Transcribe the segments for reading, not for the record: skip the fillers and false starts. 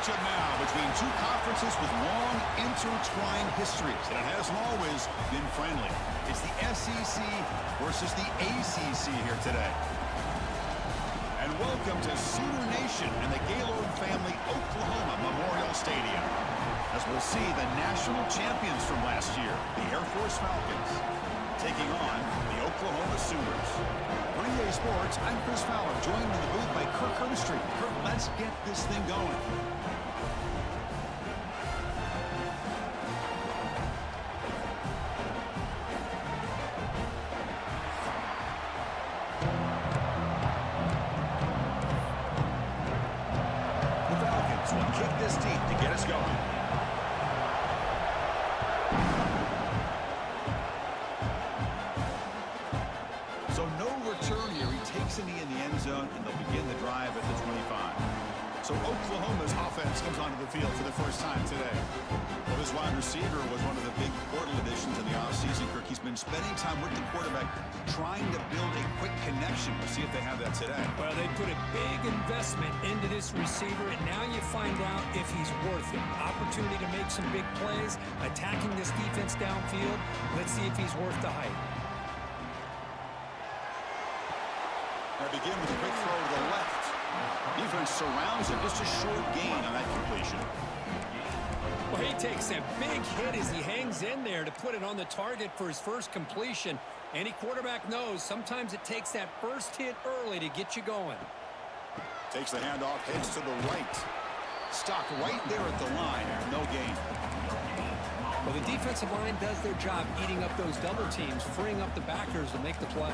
matchup now between two conferences with long intertwined histories, and it hasn't always been friendly. It's the SEC versus the ACC here today. And welcome to Sooner Nation and the Gaylord family Oklahoma Memorial Stadium, as we'll see the national champions from last year, the Air Force Falcons, taking on the Oklahoma Sooners. For EA Sports, I'm Chris Fowler, joined in the booth by Kirk Herbstreit. Kirk, let's get this thing going. The Falcons will kick this deep to get us going. So no return here. He takes a knee in the end zone, and they'll begin the drive at the 25. So Oklahoma's offense comes onto the field for the first time today. Well, this wide receiver was one of the big portal additions in the offseason, Kirk. He's been spending time with the quarterback trying to build a quick connection. We'll see if they have that today. Well, they put a big investment into this receiver, and now you find out if he's worth it. Opportunity to make some big plays, attacking this defense downfield. Let's see if he's worth the hype. They begin with a quick throw to the left. Defense surrounds him. Just a short gain on that completion. Well, he takes a big hit as he hangs in there to put it on the target for his first completion. Any quarterback knows sometimes it takes that first hit early to get you going. Takes the handoff, heads to the right. Stopped right there at the line. No gain. Well, the defensive line does their job eating up those double teams, freeing up the backers to make the play.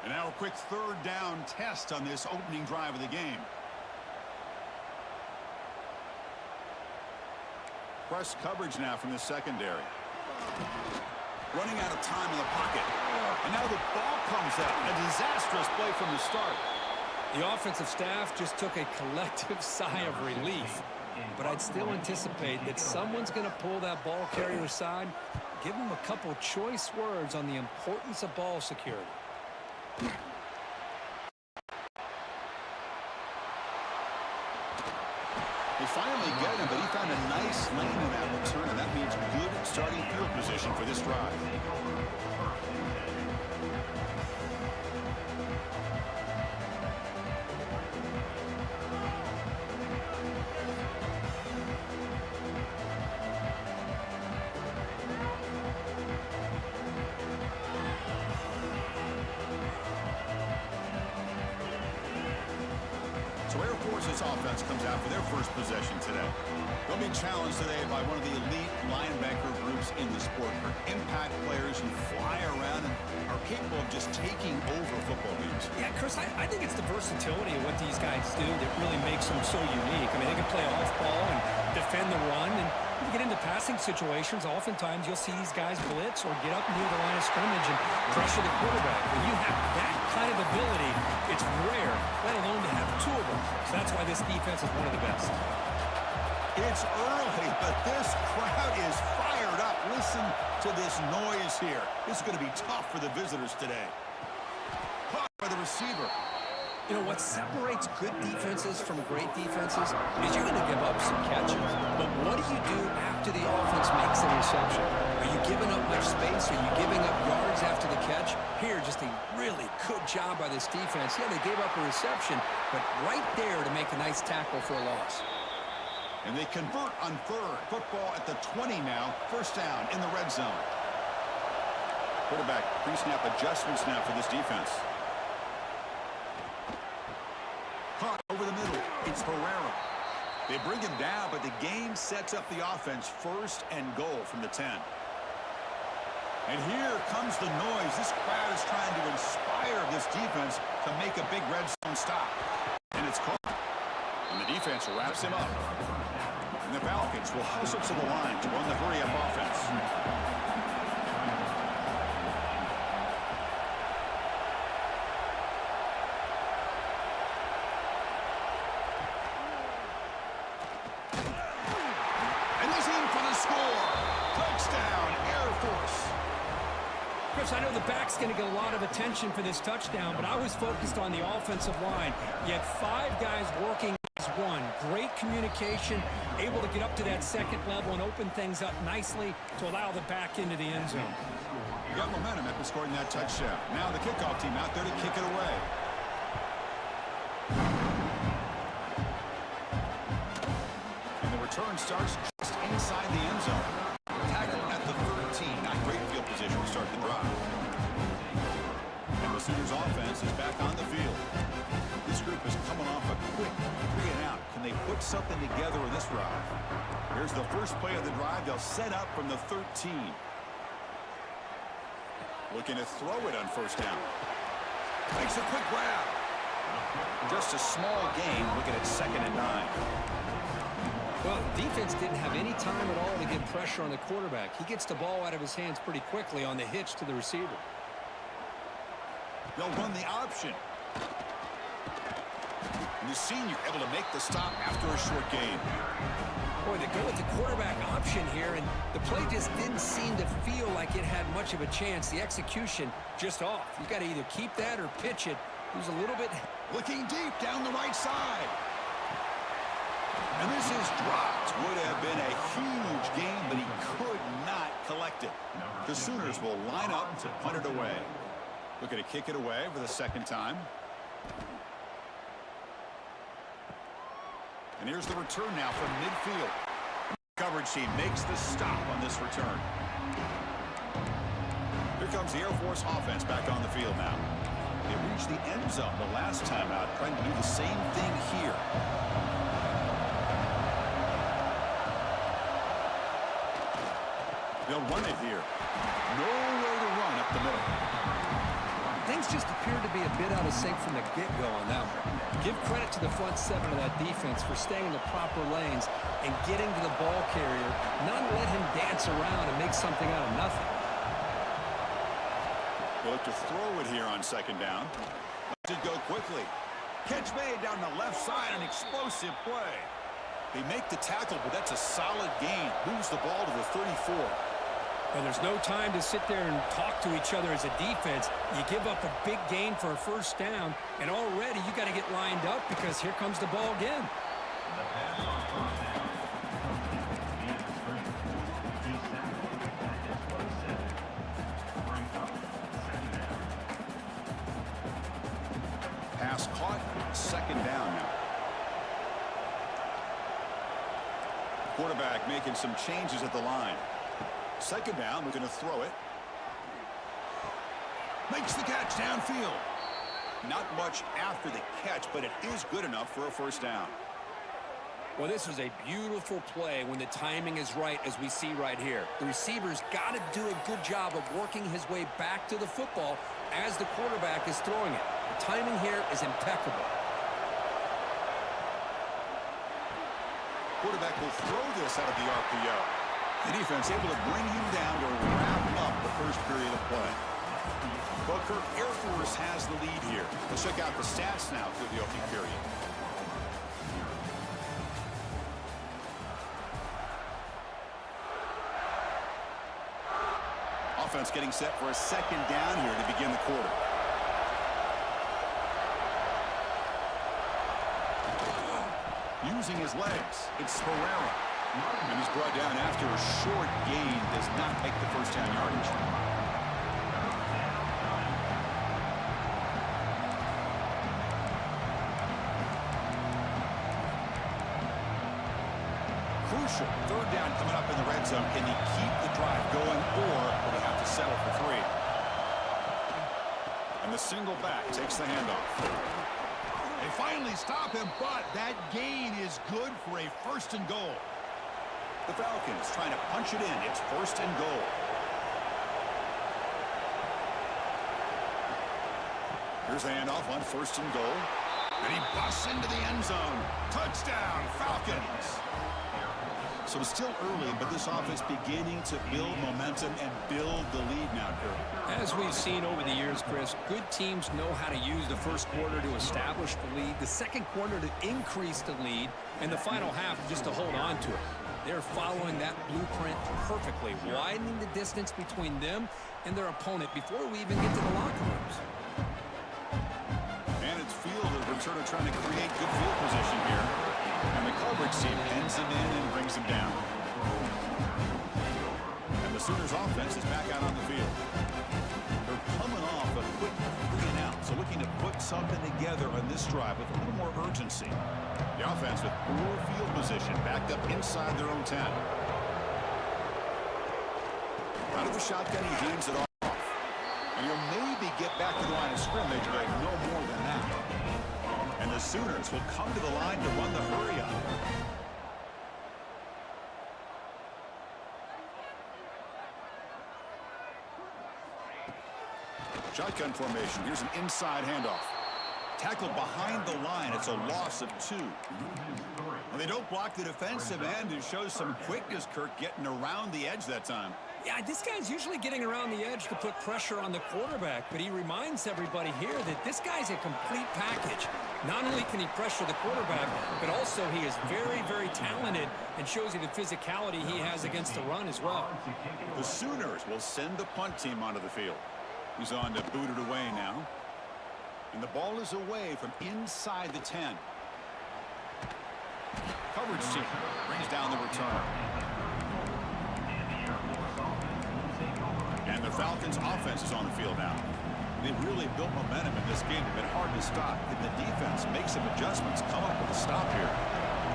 And now a quick third down test on this opening drive of the game. Press coverage now from the secondary. Running out of time in the pocket. And now the ball comes out. A disastrous play from the start. The offensive staff just took a collective sigh of relief. But I'd still anticipate that someone's going to pull that ball carrier aside, give him a couple choice words on the importance of ball security. They finally get him, but he found a nice lane in that return, and that means good starting field position for this drive. So Air Force's offense comes out for their first possession today. They'll be challenged today by one of the elite linebacker groups in the sport. Impact players who fly around and are capable of just taking over football games. Yeah, Chris, I think it's the versatility of what these guys do that really makes them so unique. I mean, they can play off ball and defend the run, and when you get into passing situations, oftentimes you'll see these guys blitz or get up near the line of scrimmage and pressure the quarterback. When you have that kind of ability, it's rare, let alone to have two of them. So that's why this defense is one of the best. It's early, but this crowd is fired up. Listen to this noise here. This is going to be tough for the visitors today. Caught by the receiver. You know, what separates good defenses from great defenses is you're going to give up some catches. But what do you do after the offense makes a reception? Are you giving up much space? Are you giving up yards after the catch? Here, just a really good job by this defense. Yeah, they gave up a reception, but right there to make a nice tackle for a loss. And they convert on third. Football at the 20 now. First down in the red zone. Quarterback pre-snap adjustments now for this defense. Caught over the middle. It's Herrera. They bring him down, but the game sets up the offense. First and goal from the 10. And here comes the noise. This crowd is trying to inspire this defense to make a big red zone stop. And it's caught. And the defense wraps him up. And the Falcons will hustle to the line to run the hurry-up offense. And he's in for the score. Touchdown, Air Force. Chris, I know the back's going to get a lot of attention for this touchdown, but I was focused on the offensive line. You had 5 guys working as one. Great communication, able to get up to that second level and open things up nicely to allow the back into the end zone. You got momentum after scoring that touchdown. Now the kickoff team out there to kick it away. And the return starts just inside the end zone. Tackled at the 13. Not great field position to start the drive. And the Sooners offense is back on the field. This group is coming off a quick 3 and out. Can they put something together in this drive? Here's the first play of the drive. They'll set up from the 13. Looking to throw it on first down. Makes a quick grab. Just a small gain. Looking at 2nd and 9. Well, defense didn't have any time at all to get pressure on the quarterback. He gets the ball out of his hands pretty quickly on the hitch to the receiver. They'll run the option. And the senior able to make the stop after a short gain. Boy, they go with the quarterback option here, and the play just didn't seem to feel like it had much of a chance. The execution just off. You got to either keep that or pitch it. It was a little bit... Looking deep down the right side. And this is dropped. Would have been a huge gain, but he could not collect it. The Sooners will line up to punt it away. Looking to kick it away for the 2nd time. And here's the return now from midfield. Coverage team makes the stop on this return. Here comes the Air Force offense back on the field now. They reached the end zone the last time out, trying to do the same thing here. They'll run it here. Nowhere to run up the middle. Things just appeared to be a bit out of sync from the get-go on that one. Give credit to the front 7 of that defense for staying in the proper lanes and getting to the ball carrier, not let him dance around and make something out of nothing. They'll look to throw it here on 2nd down. Did go quickly. Catch made down the left side, an explosive play. They make the tackle, but that's a solid gain. Moves the ball to the 34. And there's no time to sit there and talk to each other as a defense. You give up a big gain for a first down, and already you got to get lined up because here comes the ball again. Pass caught, 2nd down now. Quarterback making some changes at the line. 2nd down, we're going to throw it. Makes the catch downfield. Not much after the catch, but it is good enough for a first down. Well, this was a beautiful play when the timing is right, as we see right here. The receiver's got to do a good job of working his way back to the football as the quarterback is throwing it. The timing here is impeccable. Quarterback will throw this out of the RPO. The defense able to bring him down to wrap up the first period of play. Well, Kirk, Air Force has the lead here. Let's check out the stats now through the opening period. Offense getting set for a 2nd down here to begin the quarter. Using his legs, it's Sparera. And he's brought down after a short gain. Does not make the first down yardage. Crucial 3rd down coming up in the red zone. Can he keep the drive going, or will he have to settle for 3? And the single back takes the handoff. They finally stop him, but that gain is good for a 1st and goal. The Falcons trying to punch it in. It's 1st and goal. Here's the handoff on 1st and goal. And he busts into the end zone. Touchdown, Falcons. So it's still early, but this offense beginning to build momentum and build the lead now, Kirk. As we've seen over the years, Chris, good teams know how to use the first quarter to establish the lead, the second quarter to increase the lead, and the final half just to hold on to it. They're following that blueprint perfectly, widening the distance between them and their opponent before we even get to the locker rooms. And it's field of returner trying to create good field position here. And the coverage team pins him in and brings him down. And the Sooners offense is back out on the field. They're coming off a quick 3-and-out, so looking to put something together on this drive with a little more urgency. The offense with poor field position backed up inside their own 10. Out of the shotgun, he hands it off. And he'll maybe get back to the line of scrimmage, but no more than that. And the Sooners will come to the line to run the hurry up. Shotgun formation. Here's an inside handoff. Tackled behind the line. It's a loss of 2. Well, they don't block the defensive end. It shows some quickness, Kirk, getting around the edge that time. Yeah, this guy's usually getting around the edge to put pressure on the quarterback, but he reminds everybody here that this guy's a complete package. Not only can he pressure the quarterback, but also he is very, very talented and shows you the physicality he has against the run as well. The Sooners will send the punt team onto the field. He's on to boot it away now. And the ball is away from inside the 10. Coverage team brings down the returner. And the Falcons offense is on the field now. They've really built momentum in this game. It's been hard to stop. And the defense makes some adjustments, come up with a stop here.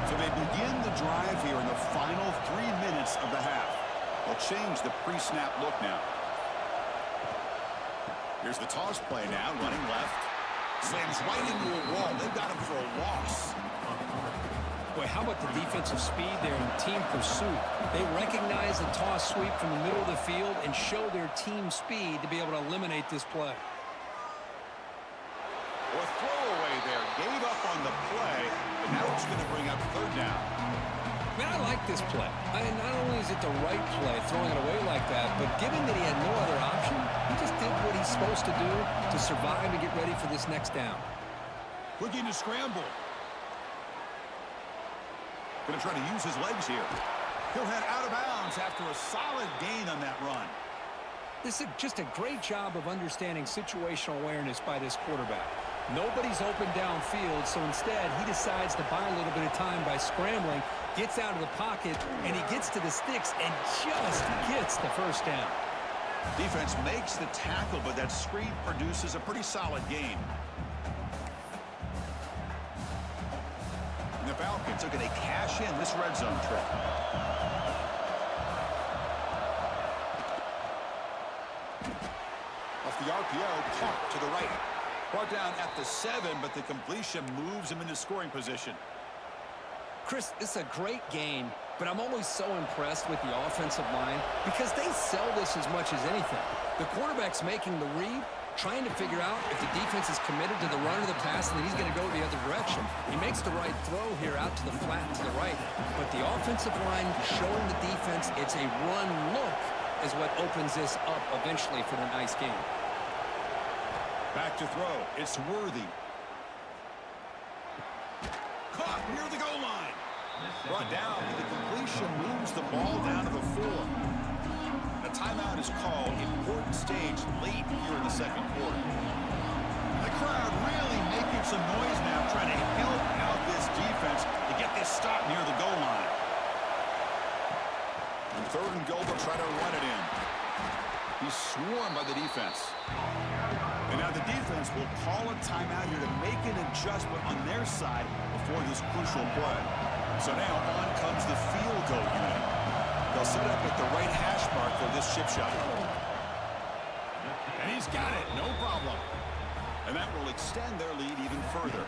So they begin the drive here in the final 3 minutes of the half. They'll change the pre-snap look now. Here's the toss play now, running left. Slams right into a wall. They've got him for a loss. Boy, how about the defensive speed there in team pursuit? They recognize the toss sweep from the middle of the field and show their team speed to be able to eliminate this play. Or throwaway there. Gave up on the play, but now it's going to bring up 3rd down. Man, I like this play. Not only is it the right play, throwing it away like that, but given that he had no other option, he just did what he's supposed to do to survive and get ready for this next down. Looking to scramble. Going to try to use his legs here. He'll head out of bounds after a solid gain on that run. This is just a great job of understanding situational awareness by this quarterback. Nobody's open downfield, so instead he decides to buy a little bit of time by scrambling, gets out of the pocket, and he gets to the sticks and just gets the 1st down. Defense makes the tackle, but that screen produces a pretty solid gain. And the Falcons are going to cash in this red zone trip. Off the RPO, caught to the right. Brought down at the 7, but the completion moves him into scoring position. Chris, this is a great game, but I'm always so impressed with the offensive line because they sell this as much as anything. The quarterback's making the read, trying to figure out if the defense is committed to the run or the pass, and then he's going to go the other direction. He makes the right throw here out to the flat to the right, but the offensive line showing the defense it's a run look is what opens this up eventually for the nice game. Back to throw. It's Worthy. Caught near the goal line. Brought down. The completion moves the ball down to the 4. A timeout is called. Important stage late here in the 2nd quarter. The crowd really making some noise now, trying to help out this defense to get this stop near the goal line. And 3rd and goal, they'll try to run it in. He's swarmed by the defense. And now the defense will call a timeout here to make an adjustment on their side before this crucial play. So now on comes the field goal unit. They'll set up at the right hash mark for this chip shot. And he's got it, no problem. And that will extend their lead even further.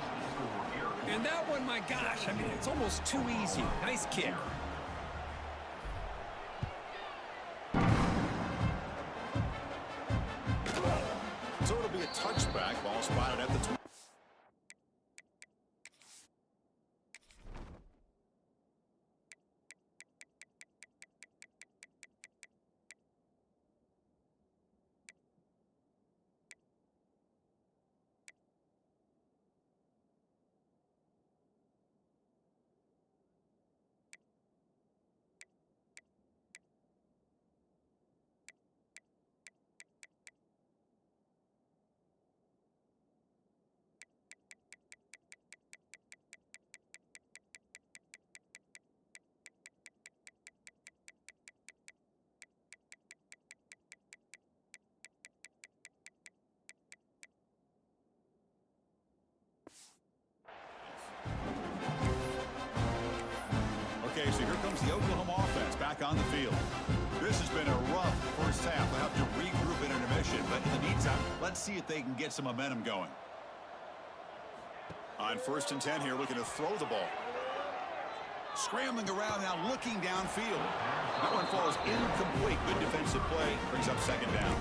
And that one, my gosh, I mean, it's almost too easy. Nice kick. So it'll be a touchback, ball spotted at the 20. the Oklahoma offense back on the field. This has been a rough first half. They'll have to regroup in intermission, but in the meantime, let's see if they can get some momentum going. On 1st and 10 here, looking to throw the ball. Scrambling around now, looking downfield. That one falls incomplete. Good defensive play. Brings up 2nd down.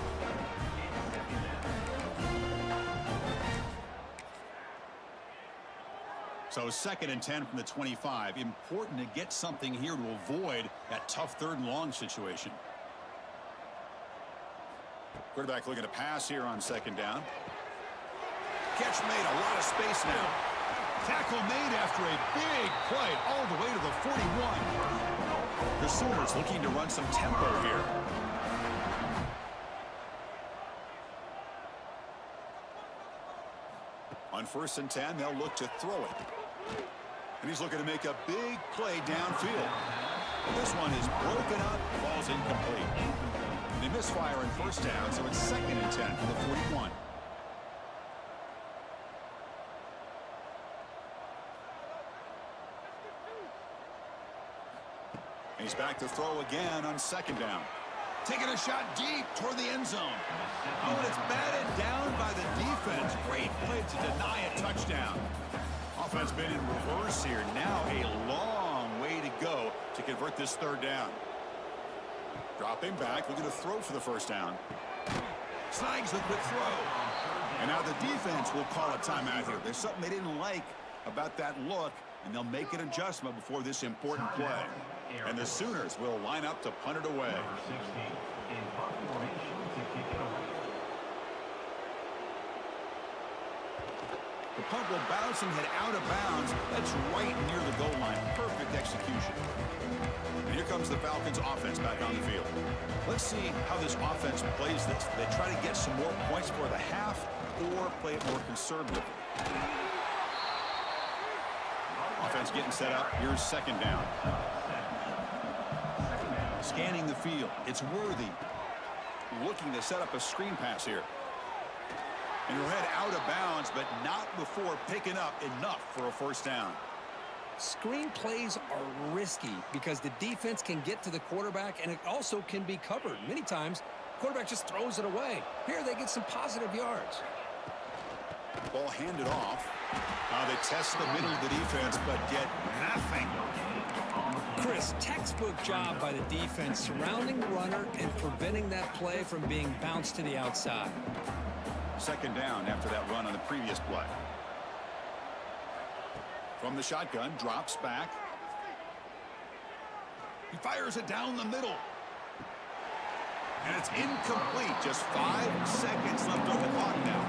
So 2nd and 10 from the 25. Important to get something here to avoid that tough 3rd and long situation. Quarterback looking to pass here on 2nd down. Catch made, a lot of space now. Tackle made after a big play all the way to the 41. The Sooners looking to run some tempo here. On 1st and 10, they'll look to throw it. And he's looking to make a big play downfield. This one is broken up, falls incomplete. They misfire on 1st down, so it's 2nd and 10 for the 41. He's back to throw again on 2nd down. Taking a shot deep toward the end zone. Oh, and it's batted down by the defense. Great play to deny a touchdown. Offense been in reverse here. Now a long way to go to convert this 3rd down. Dropping back, looking to throw for the 1st down. Snags the quick throw. And now the defense will call a timeout here. There's something they didn't like about that look, and they'll make an adjustment before this important play. And the Sooners will line up to punt it away. The punt will bounce and head out of bounds. That's right near the goal line. Perfect execution. And here comes the Falcons offense back on the field. Let's see how this offense plays this. They try to get some more points for the half or play it more conservatively. Offense getting set up. Here's 2nd down. Scanning the field. It's Worthy. Looking to set up a screen pass here. And he'll head out of bounds, but not before picking up enough for a 1st down. Screen plays are risky because the defense can get to the quarterback, and it also can be covered. Many times, quarterback just throws it away. Here they get some positive yards. Ball handed off. They test the middle of the defense, but get nothing. Chris, textbook job by the defense surrounding the runner and preventing that play from being bounced to the outside. 2nd down after that run on the previous play. From the shotgun, drops back. He fires it down the middle. And it's incomplete. Just 5 seconds left on the clock now.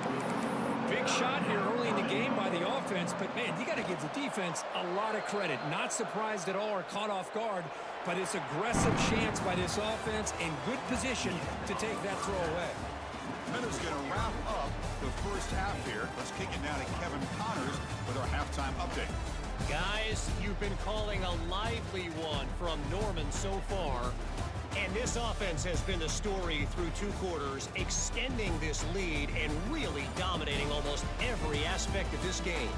Big shot here early in the game by the offense, but man, you got to give the defense a lot of credit. Not surprised at all or caught off guard, but it's aggressive chance by this offense and good position to take that throw away. Minutes going to wrap up the first half here. Let's kick it now to Kevin Connors with our halftime update. Guys, you've been calling a lively one from Norman so far. And this offense has been the story through 2 quarters, extending this lead and really dominating almost every aspect of this game.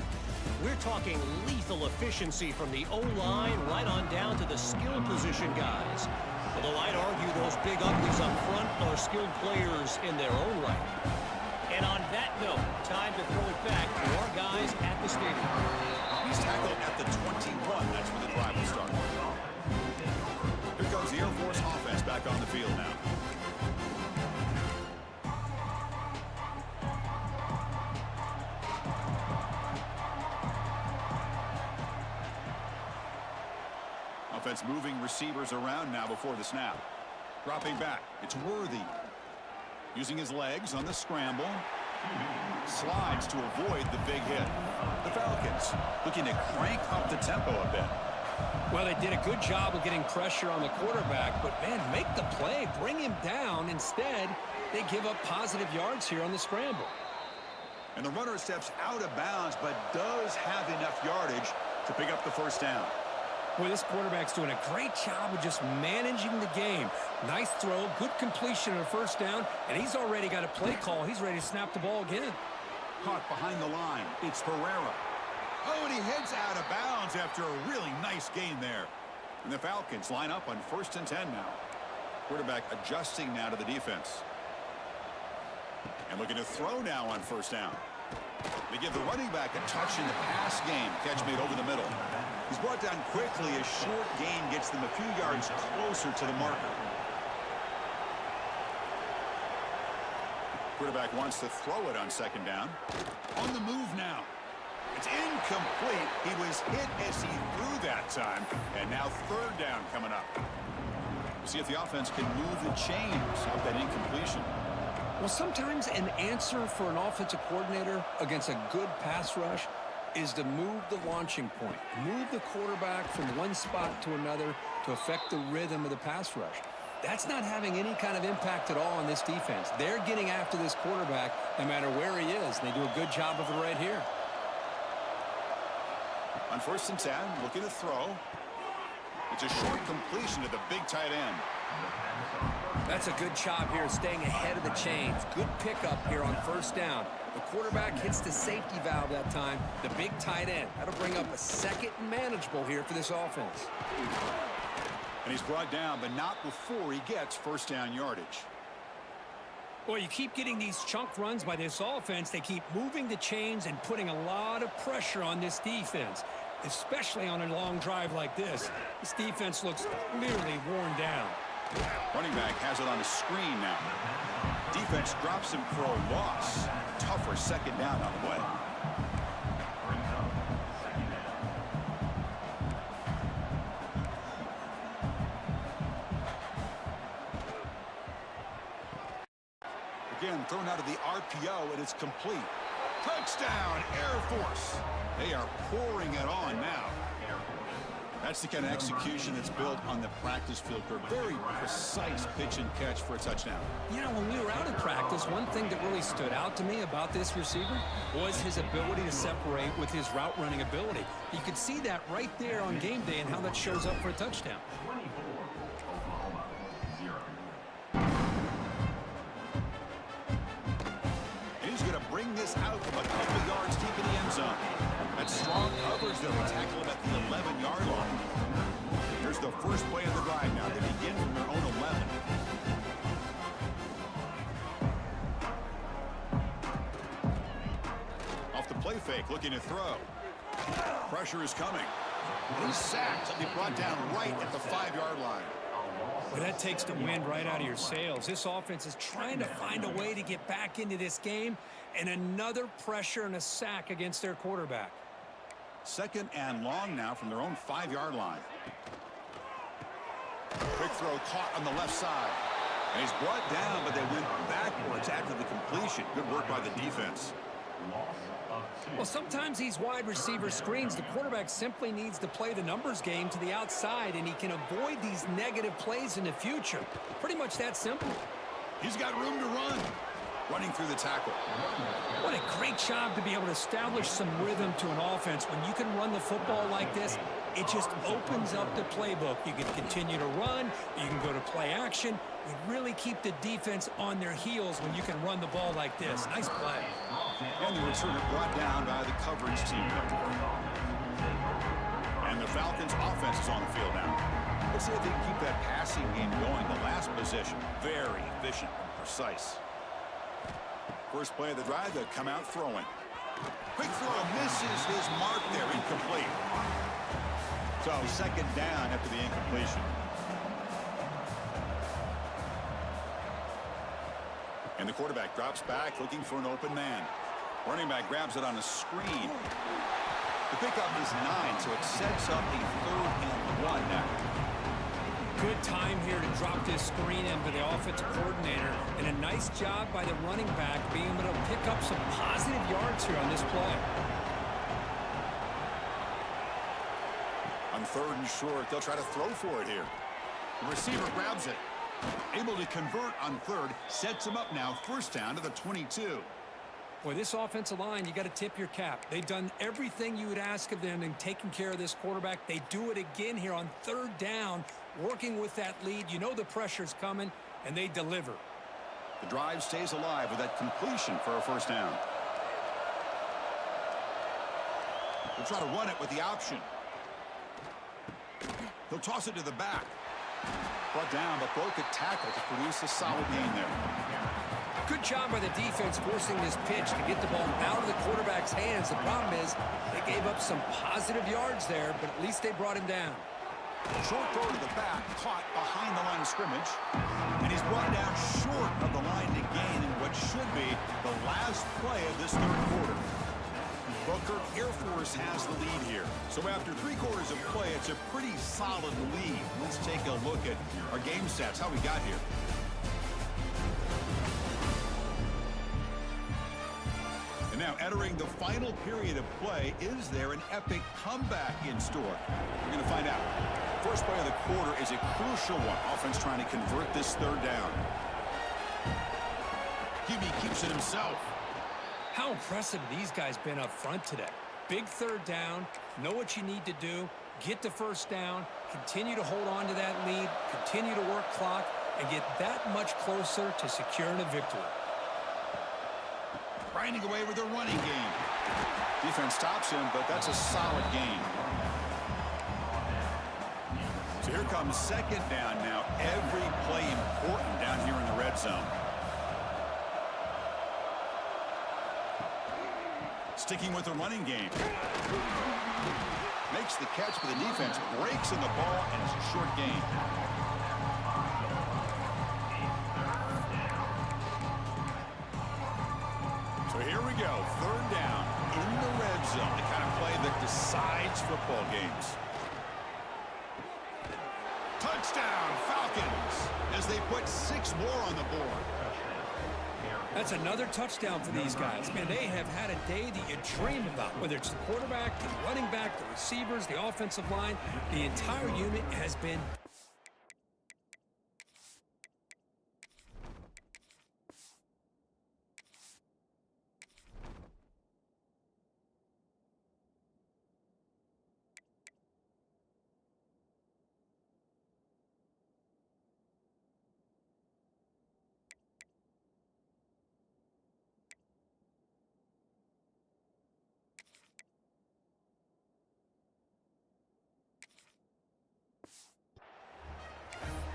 We're talking lethal efficiency from the O-line right on down to the skill position guys. Although I'd argue those big uglies up front are skilled players in their own right. And on that note, time to throw it back to our guys at the stadium. He's tackled at the 21. That's where the drive will start. Here comes the Air Force offense back on the field now. Offense moving receivers around now before the snap. Dropping back. It's Worthy. Using his legs on the scramble. Slides to avoid the big hit. The Falcons looking to crank up the tempo a bit. Well, they did a good job of getting pressure on the quarterback, but, man, make the play, bring him down. Instead, they give up positive yards here on the scramble. And the runner steps out of bounds, but does have enough yardage to pick up the 1st down. Boy, this quarterback's doing a great job of just managing the game. Nice throw, good completion of a 1st down, and he's already got a play call. He's ready to snap the ball again. Caught behind the line. It's Herrera. Oh, and he heads out of bounds after a really nice gain there. And the Falcons line up on 1st and 10 now. Quarterback adjusting now to the defense. And looking to throw now on 1st down. They give the running back a touch in the pass game. Catch made over the middle. He's brought down quickly. A short gain gets them a few yards closer to the marker. Quarterback wants to throw it on 2nd down. On the move now. It's incomplete. He was hit as he threw that time. And now 3rd down coming up. We'll see if the offense can move the chains off that incompletion. Well, sometimes an answer for an offensive coordinator against a good pass rush is to move the launching point. Move the quarterback from one spot to another to affect the rhythm of the pass rush. That's not having any kind of impact at all on this defense. They're getting after this quarterback no matter where he is, and they do a good job of it right here. On 1st and 10, looking to throw. It's a short completion to the big tight end. That's a good job here, staying ahead of the chains. Good pickup here on 1st down. The quarterback hits the safety valve that time, the big tight end. That'll bring up a 2nd and manageable here for this offense. And he's brought down, but not before he gets 1st down yardage. Boy, you keep getting these chunk runs by this offense. They keep moving the chains and putting a lot of pressure on this defense, especially on a long drive like this. This defense looks clearly worn down. Running back has it on the screen now. Defense drops him for a loss. Tougher 2nd down on the way. Again, thrown out of the RPO, and it's complete. Touchdown, Air Force. They are pouring it on now. That's the kind of execution that's built on the practice field for a very precise pitch and catch for a touchdown. You know, when we were out in practice, one thing that really stood out to me about this receiver was his ability to separate with his route running ability. You could see that right there on game day and how that shows up for a touchdown. And he's going to bring this out from a couple yards deep in the end zone. That's strong coverage there. We tackle him at the 11-yard line. Here's the first play of the drive now. They begin from their own 11. Off the play fake, looking to throw. Pressure is coming. And he's sacked. He'll be brought down right at the 5-yard line. Well, that takes the wind right out of your sails. This offense is trying to find a way to get back into this game, and another pressure and a sack against their quarterback. 2nd and long now from their own 5-yard line. Quick throw caught on the left side. And he's brought down, but they went backwards after the completion. Good work by the defense. Well, sometimes these wide receiver screens, the quarterback simply needs to play the numbers game to the outside, and he can avoid these negative plays in the future. Pretty much that simple. He's got room to run. Running through the tackle. What a great job to be able to establish some rhythm to an offense. When you can run the football like this, it just opens up the playbook. You can continue to run. You can go to play action. You really keep the defense on their heels when you can run the ball like this. Nice play. And the returner brought down by the coverage team. And the Falcons' offense is on the field now. Let's see if they can keep that passing game going. The last possession, very efficient and precise. First play of the drive, they'll come out throwing. Quick throw, misses his mark there, incomplete. So 2nd down after the incompletion. And the quarterback drops back, looking for an open man. Running back grabs it on a screen. The pickup is 9, so it sets up a 3rd and 1 now. Good time here to drop this screen in for the offensive coordinator, and a nice job by the running back being able to pick up some positive yards here on this play. On 3rd and short, they'll try to throw for it here. The receiver grabs it. Able to convert on 3rd, sets him up now, 1st down to the 22. Boy, this offensive line, you got to tip your cap. They've done everything you would ask of them in taking care of this quarterback. They do it again here on 3rd down, working with that lead. You know the pressure's coming, and they deliver. The drive stays alive with that completion for a 1st down. We'll try to run it with the option. He'll toss it to the back. Brought down, but broke a tackle to produce a solid gain there. Good job by the defense forcing this pitch to get the ball out of the quarterback's hands. The problem is they gave up some positive yards there, but at least they brought him down. Short throw to the back, caught behind the line of scrimmage. And he's brought down short of the line to gain in what should be the last play of this third quarter. Booker, Air Force has the lead here. So after 3 quarters of play, it's a pretty solid lead. Let's take a look at our game stats, how we got here. And now entering the final period of play, is there an epic comeback in store? We're going to find out. First play of the quarter is a crucial one. Offense trying to convert this third down. QB keeps it himself. How impressive these guys been up front today. Big third down, know what you need to do, get the first down, continue to hold on to that lead, continue to work clock, and get that much closer to securing a victory. Grinding away with a running game. Defense stops him, but that's a solid gain. So here comes second down now. Every play important down here in the red zone. Sticking with the running game. Makes the catch, but the defense breaks in the ball, and it's a short gain. So here we go, third down in the red zone. The kind of play that decides football games. Touchdown, Falcons, as they put 6 more on the board. That's another touchdown for these guys. Man, they have had a day that you dream about, whether it's the quarterback, the running back, the receivers, the offensive line. The entire unit has been...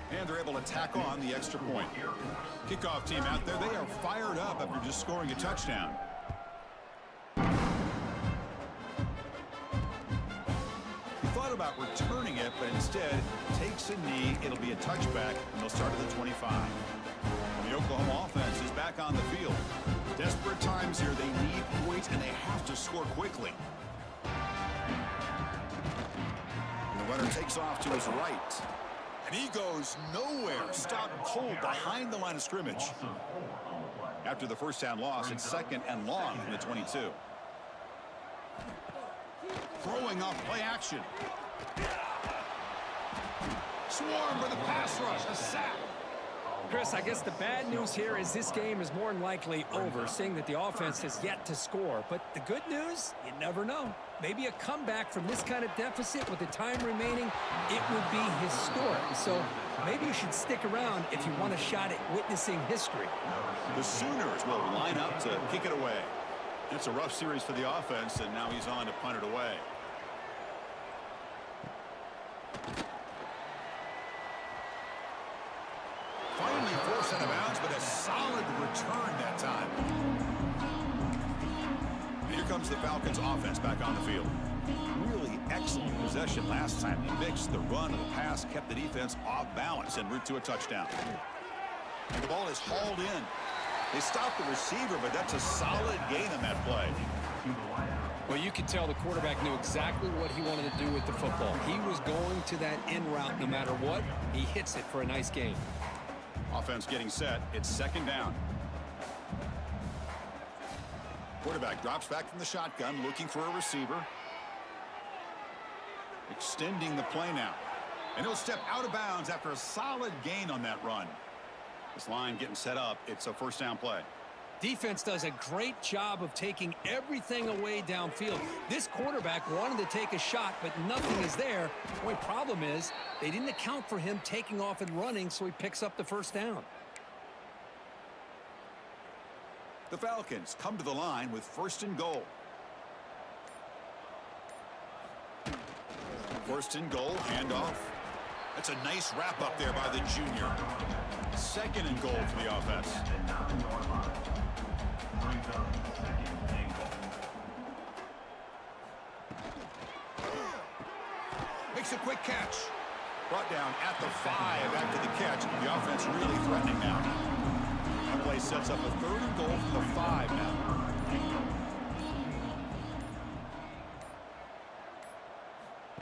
And they're able to tack on the extra point. Kickoff team out there, they are fired up after just scoring a touchdown. He thought about returning it, but instead takes a knee. It'll be a touchback, and they'll start at the 25. The Oklahoma offense is back on the field. Desperate times here. They need points, and they have to score quickly. And the runner takes off to his right. And he goes nowhere. Stopped cold behind the line of scrimmage. After the first down loss, it's second and long from the 22. Throwing off play action. Swarm for the pass rush. A sack. Chris, I guess the bad news here is this game is more than likely over, seeing that the offense has yet to score. But the good news, you never know. Maybe a comeback from this kind of deficit with the time remaining, it would be historic. So maybe you should stick around if you want a shot at witnessing history. The Sooners will line up to kick it away. It's a rough series for the offense, and now he's on to punt it away. Finally forced out of bounds, but a solid return that time. Here comes the Falcons offense back on the field. Really excellent possession last time. Mixed the run and the pass, kept the defense off balance en route to a touchdown. And the ball is hauled in. They stopped the receiver, but that's a solid gain on that play. Well, you could tell the quarterback knew exactly what he wanted to do with the football. He was going to that end route no matter what. He hits it for a nice gain. Offense getting set. It's second down. Quarterback drops back from the shotgun, looking for a receiver. Extending the play now. And he'll step out of bounds after a solid gain on that run. This line getting set up. It's a first down play. Defense does a great job of taking everything away downfield. This quarterback wanted to take a shot, but nothing is there. The only problem is they didn't account for him taking off and running, so he picks up the first down. The Falcons come to the line with first and goal. First and goal, handoff. That's a nice wrap up there by the junior. Second and goal for the offense. Makes a quick catch. Brought down at the 5 after the catch. The offense really threatening now. That play sets up a third and goal from the 5 now.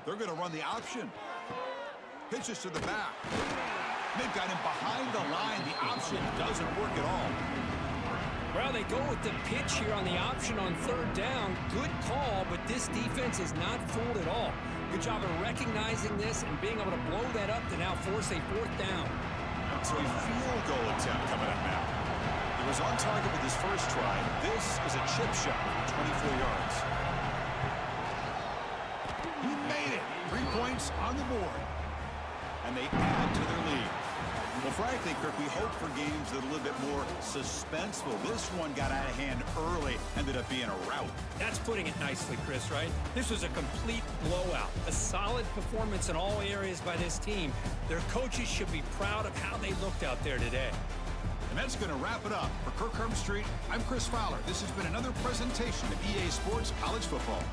They're going to run the option. Pitches to the back. They've got him behind the line. The option doesn't work at all. Well, they go with the pitch here on the option on third down. Good call, but this defense is not fooled at all. Good job of recognizing this and being able to blow that up to now force a fourth down. So a field goal attempt coming up now. He was on target with his first try. This is a chip shot, 24 yards. He made it. 3 points on the board. And they add to their lead. Well, frankly, Kirk, we hope for games that are a little bit more suspenseful. This one got out of hand early, ended up being a rout. That's putting it nicely, Chris, right? This was a complete blowout. A solid performance in all areas by this team. Their coaches should be proud of how they looked out there today. And that's going to wrap it up. For Kirk Herbstreit, I'm Chris Fowler. This has been another presentation of EA Sports College Football.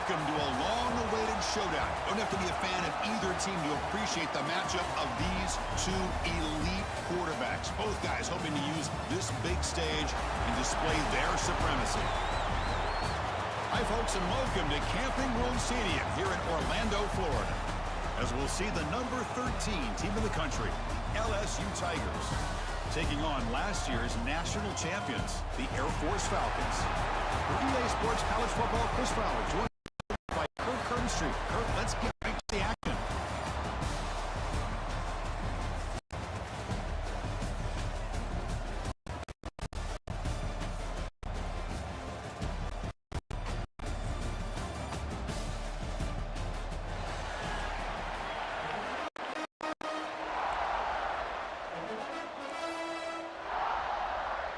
welcome to a long-awaited showdown. Don't have to be a fan of either team to appreciate the matchup of these two elite quarterbacks. Both guys hoping to use this big stage and display their supremacy. Hi, folks, and welcome to Camping World Stadium here in Orlando, Florida, as we'll see the number 13 team in the country, LSU Tigers, taking on last year's national champions, the Air Force Falcons. For EA Sports College Football, Chris Fowler, joined by Kurt Kernstreet. Kurt, let's get right to the action.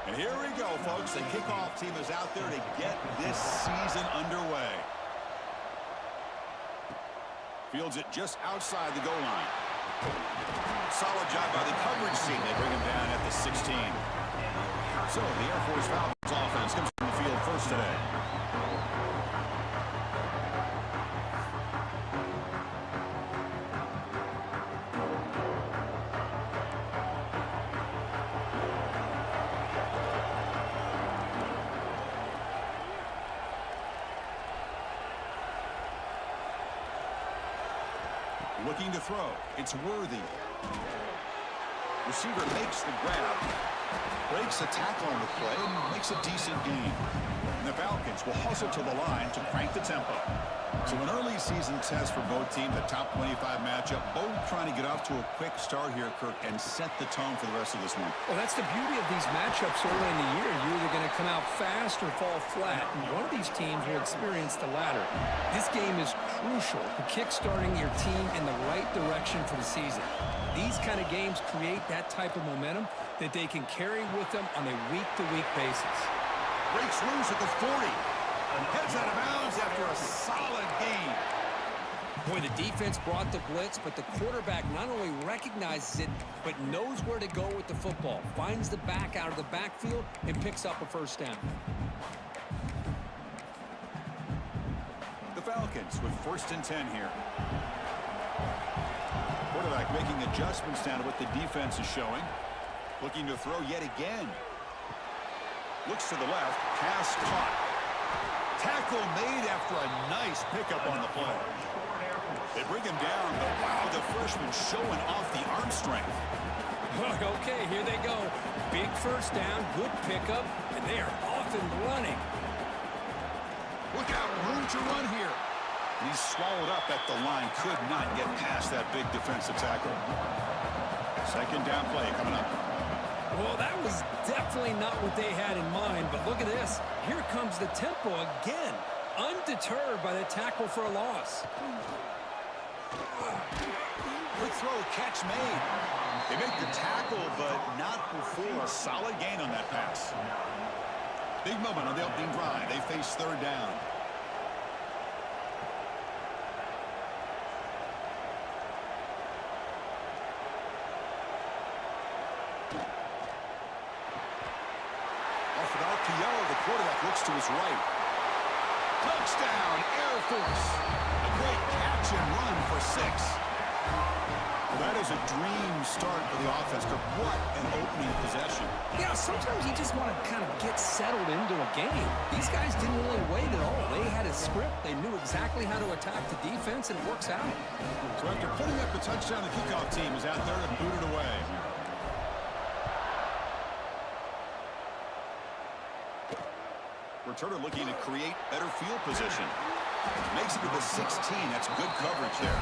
And here we go, folks. The kickoff team is out there to get this season underway. Fields it just outside the goal line. Solid job by the coverage team. They bring him down at the 16. So the Air Force Falcons offense comes from the field first today. Looking to throw. It's Worthy. Receiver makes the grab. Breaks a tackle on the play and makes a decent gain. And the Falcons will hustle to the line to crank the tempo. So an early season test for both teams, a top 25 matchup. Both trying to get off to a quick start here, Kirk, and set the tone for the rest of this one. Well, that's the beauty of these matchups early in the year. You're either going to come out fast or fall flat, and one of these teams will experience the latter. This game is crucial to kick-starting your team in the right direction for the season. These kind of games create that type of momentum that they can carry with them on a week-to-week basis. Breaks loose at the 40. And heads out of bounds after a solid gain. Boy, the defense brought the blitz, but the quarterback not only recognizes it, but knows where to go with the football. Finds the back out of the backfield and picks up a first down. The Falcons with 1st and 10 here. Quarterback making adjustments down to what the defense is showing. Looking to throw yet again. Looks to the left. Pass caught. Tackle made after a nice pickup on the play. They bring him down, but wow, the freshman showing off the arm strength. Okay, here they go. Big first down, good pickup, and they are off and running. Look out, room to run here. And he's swallowed up at the line. Could not get past that big defensive tackle. 2nd down play coming up. Well, that was definitely not what they had in mind, but look at this. Here comes the tempo again, undeterred by the tackle for a loss. Quick throw, catch made. They make the tackle, but not before a solid gain on that pass. Big moment on the opening drive. They face 3rd down. The quarterback looks to his right. Touchdown, Air Force. A great catch and run for 6. Well, that is a dream start for the offense. What an opening possession. Yeah, sometimes you just want to kind of get settled into a game. These guys didn't really wait at all. They had a script. They knew exactly how to attack the defense, and it works out. So after putting up the touchdown, the kickoff team is out there to boot it away. Returner looking to create better field position. Makes it to the 16. That's good coverage there.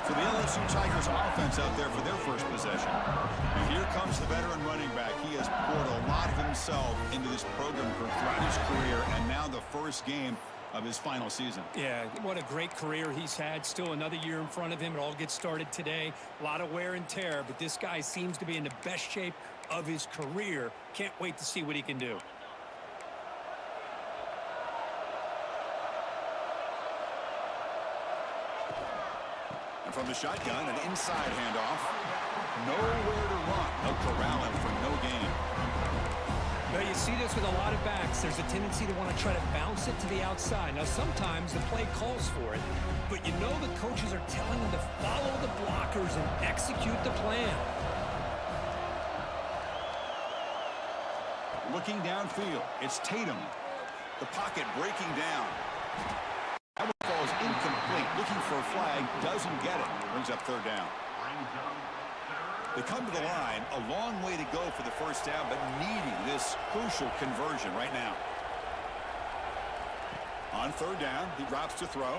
For the LSU Tigers offense out there for their first possession. And here comes the veteran running back. He has poured a lot of himself into this program throughout his career, and now the first game of his final season. Yeah, what a great career he's had. Still another year in front of him. It all gets started today. A lot of wear and tear, but this guy seems to be in the best shape of his career. Can't wait to see what he can do. And from the shotgun, an inside handoff. Nowhere to run. No corralling for no gain. Well, you see this with a lot of backs. There's a tendency to want to try to bounce it to the outside. Now, sometimes the play calls for it, but you know the coaches are telling them to follow the blockers and execute the plan. Looking downfield, it's Tatum. The pocket breaking down. That one falls incomplete. Looking for a flag, doesn't get it. Brings up third down. They come to the line, a long way to go for the first down, but needing this crucial conversion right now. On third down, he drops to throw.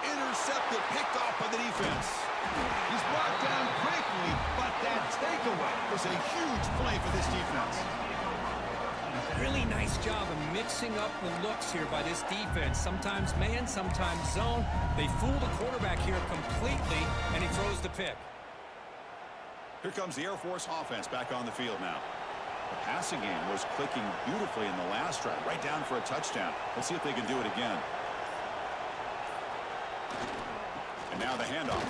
Intercepted, picked off by the defense. He's brought down quickly, but that takeaway was a huge play for this defense. Really nice job of mixing up the looks here by this defense. Sometimes man, sometimes zone. They fool the quarterback here completely, and he throws the pick. Here comes the Air Force offense back on the field now. The passing game was clicking beautifully in the last drive, right down for a touchdown. Let's see if they can do it again. And now the handoff.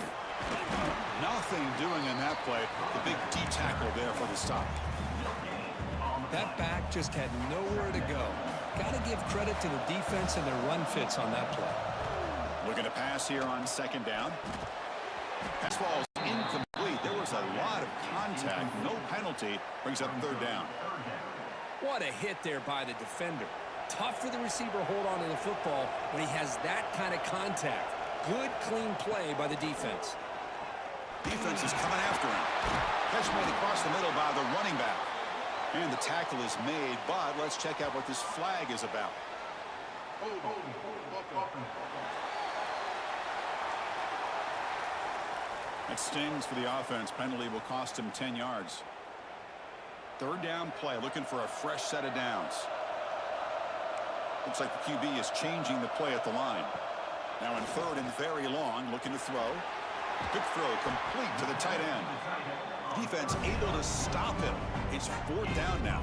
Nothing doing in that play. The big D tackle there for the stop. That back just had nowhere to go. Got to give credit to the defense and their run fits on that play. Looking to pass here on second down. Pass ball is incomplete. There was a lot of contact. No penalty. Brings up third down. What a hit there by the defender. Tough for the receiver to hold on to the football when he has that kind of contact. Good, clean play by the defense. Defense is coming after him. Catch made across the middle by the running back. And the tackle is made, but let's check out what this flag is about. That stings for the offense. Penalty will cost him 10 yards. Third down play, looking for a fresh set of downs. Looks like the QB is changing the play at the line. Now in third and very long, looking to throw. Good throw, complete to the tight end. Defense able to stop him. It's fourth down now.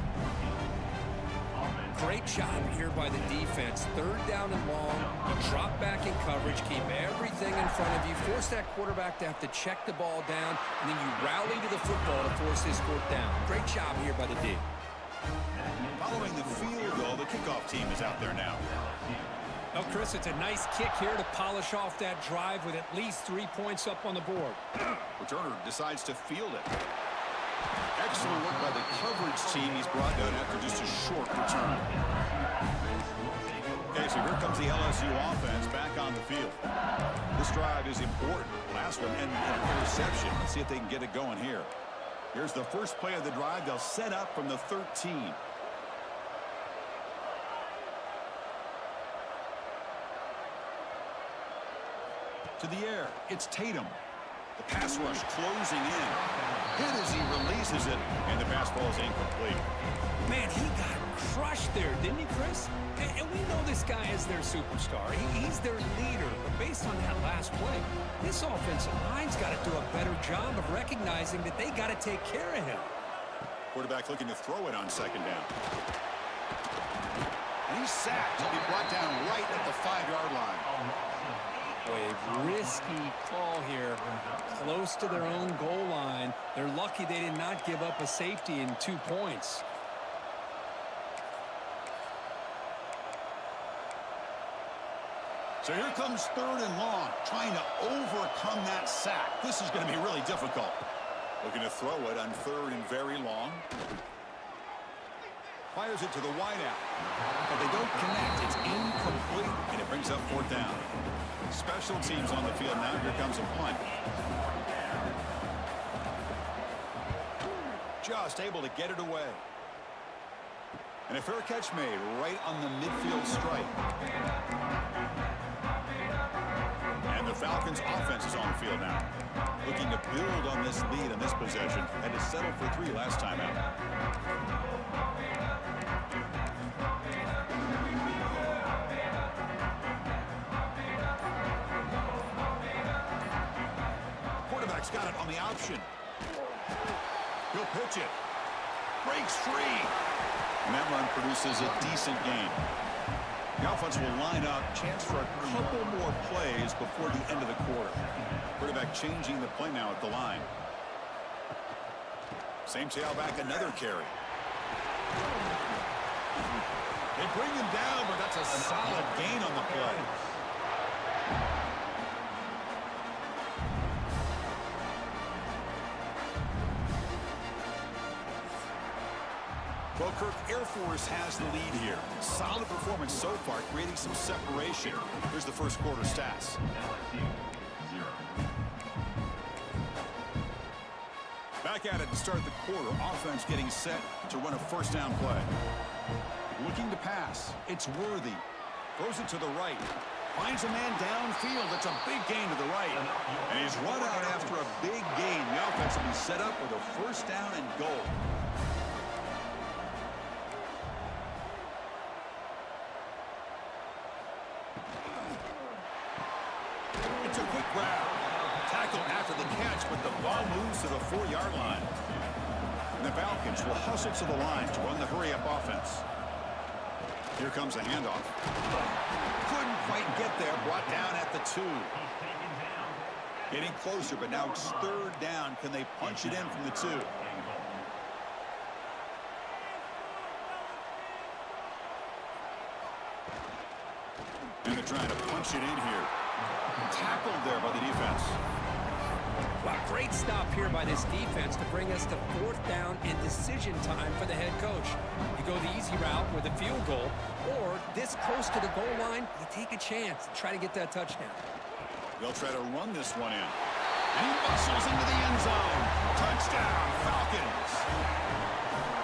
Great job here by the defense. Third down and long. You drop back in coverage, keep everything in front of you, force that quarterback to have to check the ball down, and then you rally to the football to force this fourth down. Great job here by the D. Following the field goal, the kickoff team is out there now. Well, Chris, it's a nice kick here to polish off that drive with at least 3 points up on the board. Returner decides to field it. Excellent work by the coverage team. He's brought down after just a short return. Okay, so here comes the LSU offense back on the field. This drive is important. Last one and an interception. Let's see if they can get it going here. Here's the first play of the drive. They'll set up from the 13. To the air, it's Tatum. The pass rush closing in. Hit as he releases it, and the pass ball is incomplete. Man, he got crushed there, didn't he, Chris? And we know this guy is their superstar. He's their leader. But based on that last play, this offensive line's got to do a better job of recognizing that they got to take care of him. Quarterback looking to throw it on second down. And he's sacked. He'll be brought down right at the 5-yard line. A risky call here, close to their own goal line. They're lucky they did not give up a safety in 2 points. So here comes third and long, trying to overcome that sack. This is going to be really difficult. Looking to throw it on third and very long. Fires it to the wideout, but they don't connect. It's incomplete, and it brings up fourth down. Special teams on the field now. Here comes a punt. Just able to get it away. And a fair catch made right on the midfield stripe. And the Falcons offense is on the field now. Looking to build on this lead on this possession. Had to settle for 3 last time out. Got it on the option. He'll pitch it. Breaks free. And that run produces a decent gain. The offense will line up. Chance for a couple more plays before the end of the quarter. Quarterback changing the play now at the line. Same tailback, another carry. They bring him down, but that's a solid gain on the play. Well, Kirk, Air Force has the lead here. Solid performance so far, creating some separation. Here's the first quarter stats. Back at it to start the quarter. Offense getting set to run a first down play. Looking to pass. It's Worthy. Throws it to the right. Finds a man downfield. It's a big gain to the right. And he's run out after a big gain. The offense will be set up with a first down and goal. It's a quick grab. Tackle after the catch, but the ball moves to the 4-yard line. And the Falcons will hustle to the line to run the hurry-up offense. Here comes a handoff. Couldn't quite get there. Brought down at the 2. Getting closer, but now it's third down. Can they punch it in from the 2? And they're trying to punch it in here. Tackled there by the defense. Wow, great stop here by this defense to bring us to fourth down and decision time for the head coach. You go the easy route with a field goal, or this close to the goal line, you take a chance and try to get that touchdown. They'll try to run this one in. And he bustles into the end zone. Touchdown, Falcons.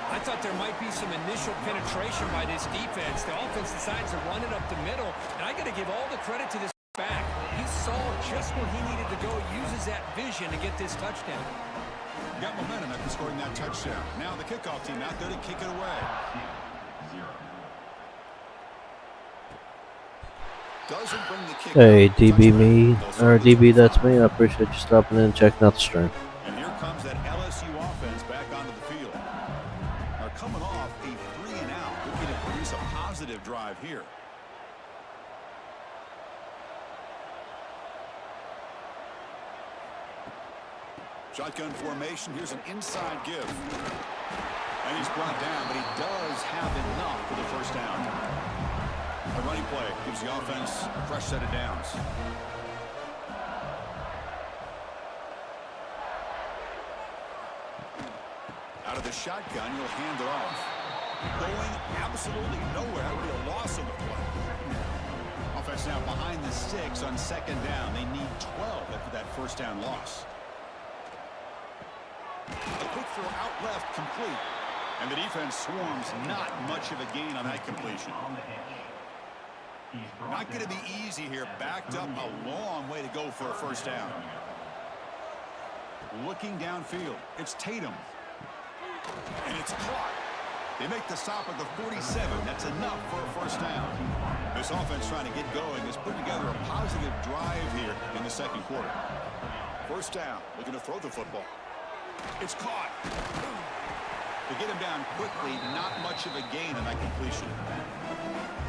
I thought there might be some initial penetration by this defense. The offense decides to run it up the middle, and I got to give all the credit to this back. He saw just where he needed to go, uses that vision to get this touchdown. Got momentum after scoring that touchdown. Now the kickoff team out there to kick it away. Doesn't bring the kick. Hey, DB me, or DB that's me. I appreciate you stopping in and checking out the stream. And here comes that LSU offense back onto the field. Are coming off a 3-and-out, looking to produce a positive drive here. Shotgun formation. Here's an inside give. And he's brought down, but he does have enough for the first down. A running play gives the offense a fresh set of downs. Out of the shotgun, you'll hand it off. Going absolutely nowhere. That would be a loss on the play. Offense now behind the 6 on second down. They need 12 after that first down loss. A quick throw out left, complete. And the defense swarms. Not much of a gain on that completion. Not going to be easy here. Backed up a long way to go for a first down. Looking downfield. It's Tatum. And it's caught. They make the stop at the 47. That's enough for a first down. This offense trying to get going is putting together a positive drive here in the second quarter. First down. Looking to throw the football. It's caught. To get him down quickly, not much of a gain on that completion.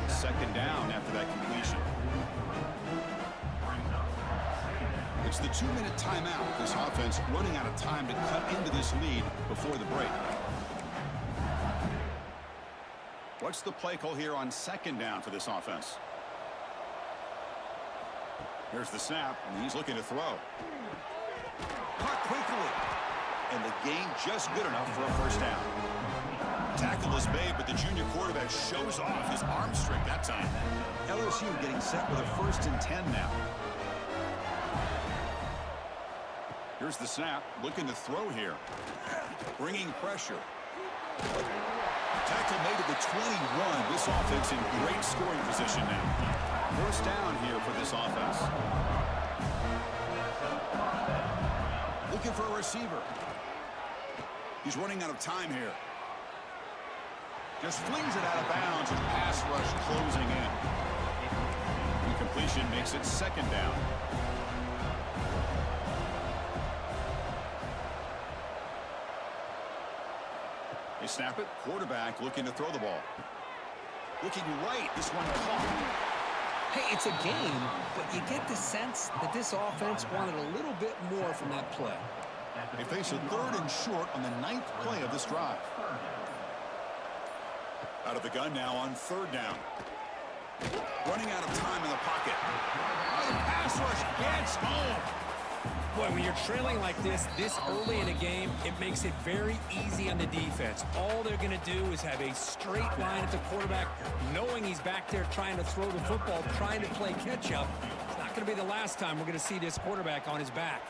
Second down after that completion. It's the 2-minute timeout. This offense running out of time to cut into this lead before the break. What's the play call here on second down for this offense? Here's the snap, and he's looking to throw. Caught quickly. And the gain just good enough for a first down. Tackle is made, but the junior quarterback shows off his arm strength that time. LSU getting set with a 1st and 10 now. Here's the snap, looking to throw here. Bringing pressure. Tackle made at the 21. This offense in great scoring position now. First down here for this offense. Looking for a receiver. He's running out of time here. Just flings it out of bounds and pass rush closing in. Incompletion makes it second down. They snap it. Quarterback looking to throw the ball. Looking right. This one caught. Hey, it's a game, but you get the sense that this offense wanted a little bit more from that play. They face a 3rd and short on the 9th play of this drive. Out of the gun now on 3rd down. Running out of time in the pocket. Oh, the pass rush gets home. Boy, when you're trailing like this early in a game, it makes it very easy on the defense. All they're going to do is have a straight line at the quarterback, knowing he's back there trying to throw the football, trying to play catch-up. It's not going to be the last time we're going to see this quarterback on his back.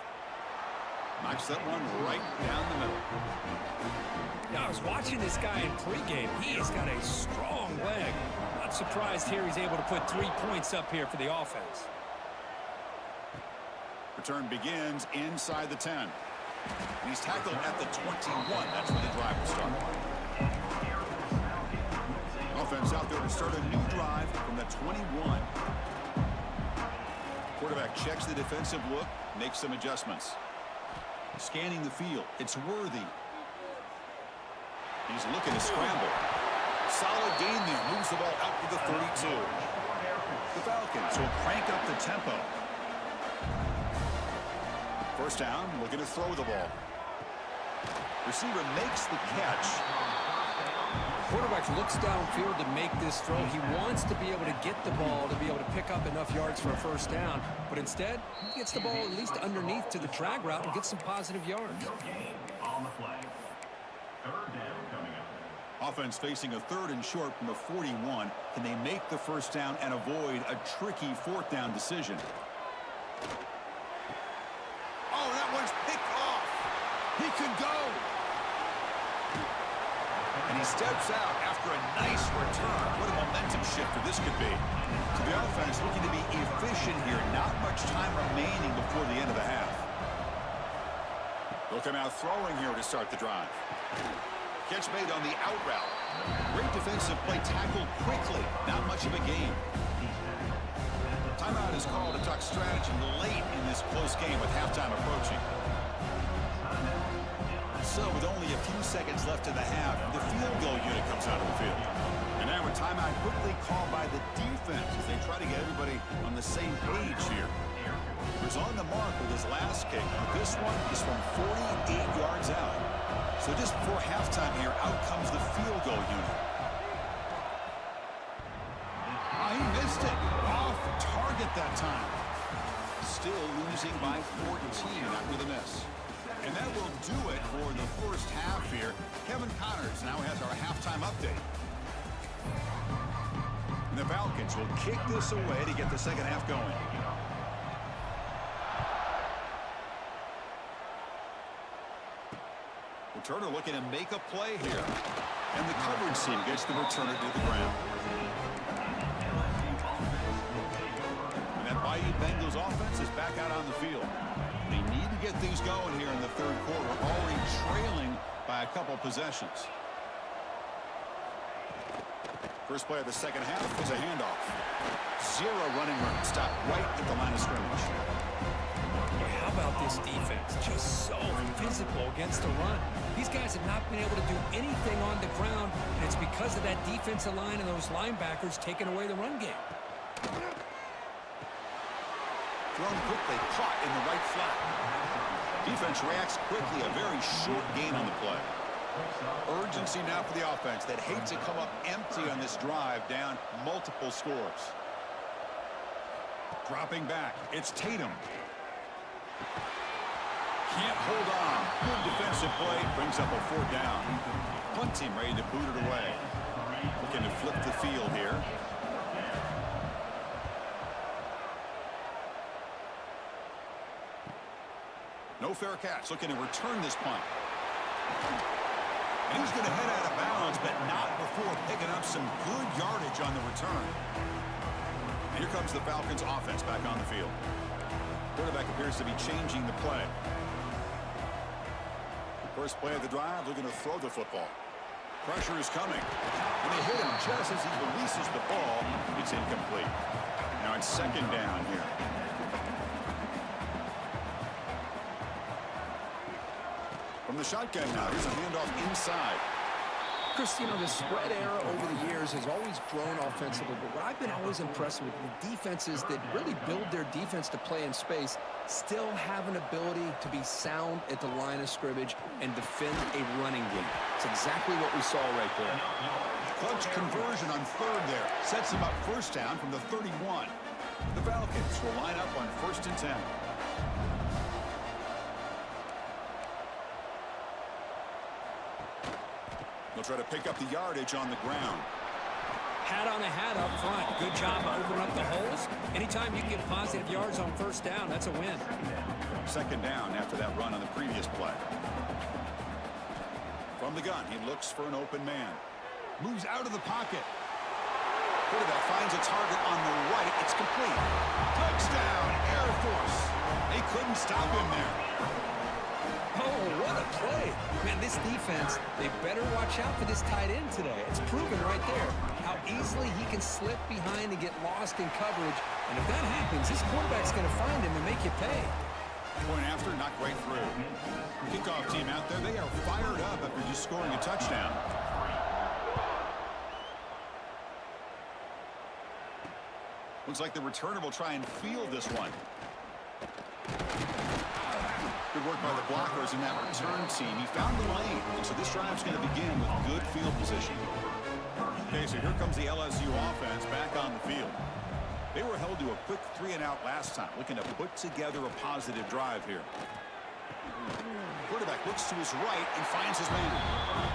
Knocks that one right down the middle. Now, I was watching this guy in pregame. He has got a strong leg. Not surprised here he's able to put 3 points up here for the offense. Return begins inside the 10. He's tackled at the 21. That's where the drive will start. Offense out there to start a new drive from the 21. Quarterback checks the defensive look, makes some adjustments. Scanning the field. It's Worthy. He's looking to scramble. Solid gain there. Moves the ball out to the 32. The Falcons will crank up the tempo. First down, looking to throw the ball. Receiver makes the catch. Quarterback looks downfield to make this throw. He wants to be able to get the ball to be able to pick up enough yards for a first down. But instead, he gets the ball at least underneath to the drag route and gets some positive yards. Offense facing a 3rd and short from the 41. Can they make the first down and avoid a tricky 4th down decision? Oh, that one's picked off. He can go. And he steps out after a nice return. What a momentum shifter this could be. So the offense looking to be efficient here. Not much time remaining before the end of the half. They'll come out throwing here to start the drive. Catch made on the out route. Great defensive play, tackled quickly. Not much of a gain. Timeout is called to talk strategy late in this close game with halftime approaching. So with only a few seconds left in the half, the field goal unit comes out of the field. And now a timeout quickly called by the defense as they try to get everybody on the same page here. He was on the mark with his last kick, but this one is from 48 yards out. So just before halftime here, out comes the field goal unit. He missed it. Off target that time. Still losing by 14 after the miss. And that will do it for the first half here. Kevin Connors now has our halftime update. And the Falcons will kick this away to get the second half going. Returner looking to make a play here. And the coverage team gets the returner to the ground. And that Bayou Bengals offense is back out on the field. They need to get things going here in the 3rd quarter, already trailing by a couple possessions. First play of the second half is a handoff. 0 running room, stopped right at the line of scrimmage. How about this defense? Just so physical against the run. These guys have not been able to do anything on the ground, and it's because of that defensive line and those linebackers taking away the run game. Thrown quickly, caught in the right flat. Defense reacts quickly, a very short gain on the play. Urgency now for the offense that hates to come up empty on this drive, down multiple scores. Dropping back, it's Tatum. Can't hold on. Good defensive play, brings up a 4th down. Punt team ready to boot it away. Looking to flip the field here. No fair catch, looking to return this punt. And he's going to head out of bounds, but not before picking up some good yardage on the return. And here comes the Falcons offense back on the field. Quarterback appears to be changing the play. First play of the drive, looking to throw the football. Pressure is coming. And they hit him just as he releases the ball. It's incomplete. Now it's 2nd down here. From the shotgun now, here's a handoff inside. Chris, you know, the spread era over the years has always grown offensively, but what I've been always impressed with the defenses that really build their defense to play in space still have an ability to be sound at the line of scrimmage and defend a running game. It's exactly what we saw right there. Clutch conversion on third there. Sets him up first down from the 31. The Falcons will line up on 1st and 10. They'll try to pick up the yardage on the ground. Hat on a hat up front. Good job of opening up the holes. Anytime you can get positive yards on first down, that's a win. 2nd down after that run on the previous play. From the gun, he looks for an open man. Moves out of the pocket. Quarterback finds a target on the right. It's complete. Touchdown, Air Force. They couldn't stop him there. Oh, what a play. Man, this defense, they better watch out for this tight end today. It's proven right there how easily he can slip behind and get lost in coverage. And if that happens, this quarterback's going to find him and make you pay. Point after, knocked right through. Kickoff team out there, they are fired up after just scoring a touchdown. Looks like the returner will try and field this one. Good work by the blockers in that return team. He found the lane, and so this drive's going to begin with good field position. Okay, so here comes the LSU offense back on the field. They were held to a quick 3-and-out last time, looking to put together a positive drive here. Quarterback looks to his right and finds his man.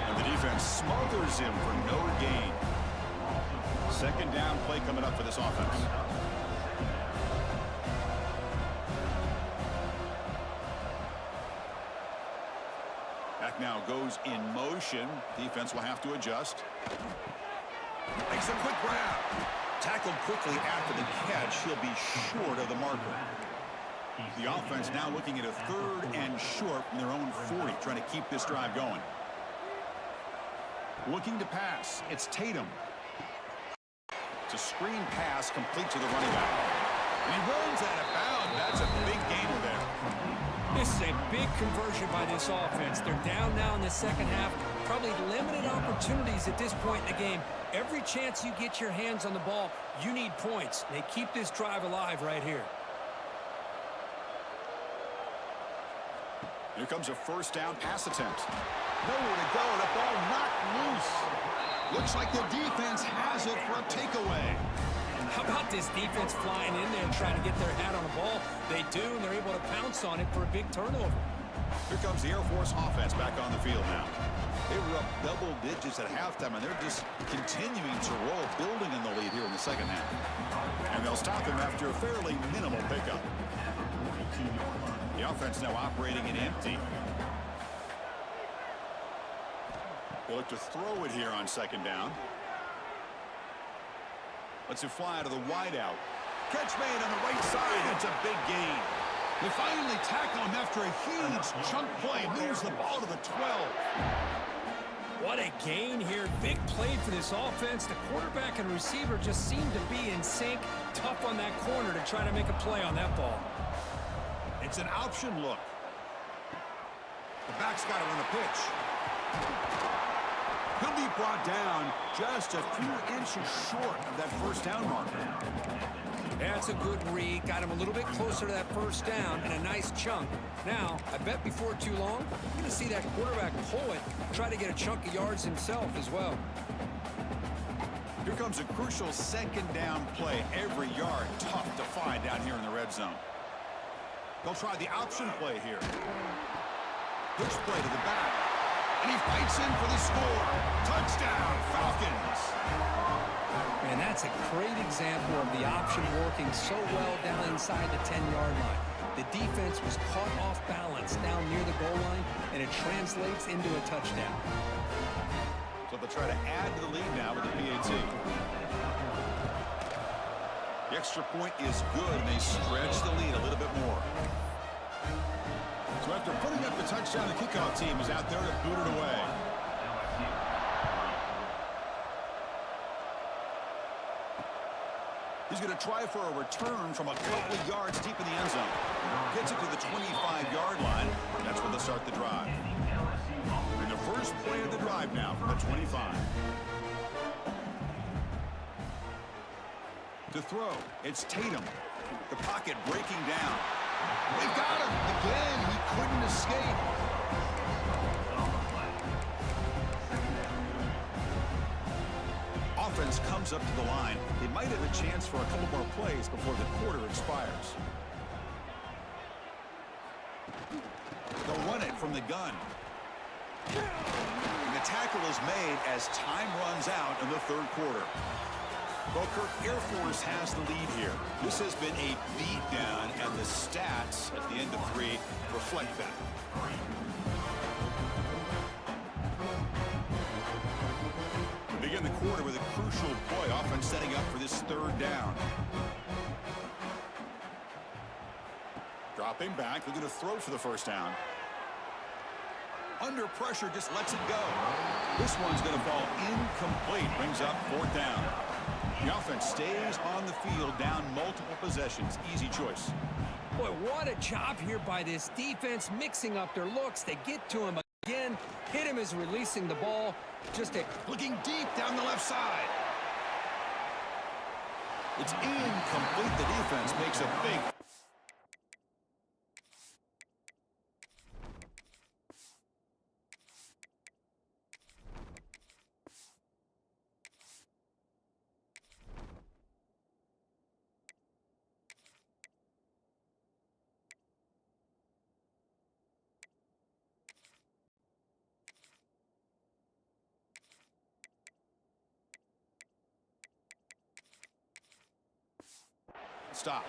And the defense smothers him for no gain. 2nd down play coming up for this offense. Back now goes in motion. Defense will have to adjust. Makes a quick grab. Tackled quickly after the catch. He'll be short of the marker. The offense now looking at a 3rd and short from their own 40, trying to keep this drive going. Looking to pass. It's Tatum. It's a screen pass complete to the running back. And he runs out of bounds. That's a big gainer there. This is a big conversion by this offense. They're down now in the 2nd half. Probably limited opportunities at this point in the game. Every chance you get your hands on the ball, you need points. They keep this drive alive right here. Here comes a 1st down pass attempt. Nowhere to go. The ball knocked loose. Looks like the defense has it for a takeaway. How about this defense flying in there and trying to get their hat on the ball? They do, and they're able to pounce on it for a big turnover. Here comes the Air Force offense back on the field now. They were up double digits at halftime, and they're just continuing to roll, building in the lead here in the 2nd half. And they'll stop him after a fairly minimal pickup. The offense now operating in empty. They look to throw it here on 2nd down. Lets it fly out of the wideout. Catch made on the right side. That's a big gain. They finally tackle him after a huge chunk play. Moves the ball to the 12. What a gain here. Big play for this offense. The quarterback and receiver just seem to be in sync. Tough on that corner to try to make a play on that ball. It's an option look. The back's got to run a pitch. He'll be brought down just a few inches short of that 1st down marker. That's a good read. Got him a little bit closer to that 1st down and a nice chunk. Now, I bet before too long, you're going to see that quarterback pull it, try to get a chunk of yards himself as well. Here comes a crucial 2nd down play. Every yard tough to find down here in the red zone. They'll try the option play here. Push play to the back. And he fights in for the score. Touchdown, Falcons. And that's a great example of the option working so well down inside the 10-yard line. The defense was caught off balance down near the goal line, and it translates into a touchdown. So they'll try to add to the lead now with the PAT. The extra point is good, and they stretch the lead a little bit more. So after putting up the touchdown, the kickoff team is out there to boot it away. He's going to try for a return from a couple of yards deep in the end zone. Gets it to the 25-yard line. That's where they'll start the drive. And the first play of the drive now from the 25. To throw, it's Tatum. The pocket breaking down. They've got him. Again, he couldn't escape. offense comes up to the line, they might have a chance for a couple more plays before the quarter expires. They'll run it from the gun. And the tackle is made as time runs out in the third quarter. Well, Kirk, Air Force has the lead here. This has been a beatdown, and the stats at the end of 3 reflect that. We begin the quarter with a crucial play, offense setting up for this third down. Dropping back, looking to throw for the first down. Under pressure, just lets it go. This one's going to fall incomplete. Brings up fourth down. The offense stays on the field, down multiple possessions. Easy choice. Boy, what a job here by this defense, mixing up their looks. They get to him again. Hit him as releasing the ball. Just looking deep down the left side. It's incomplete. The defense makes a big... Stop.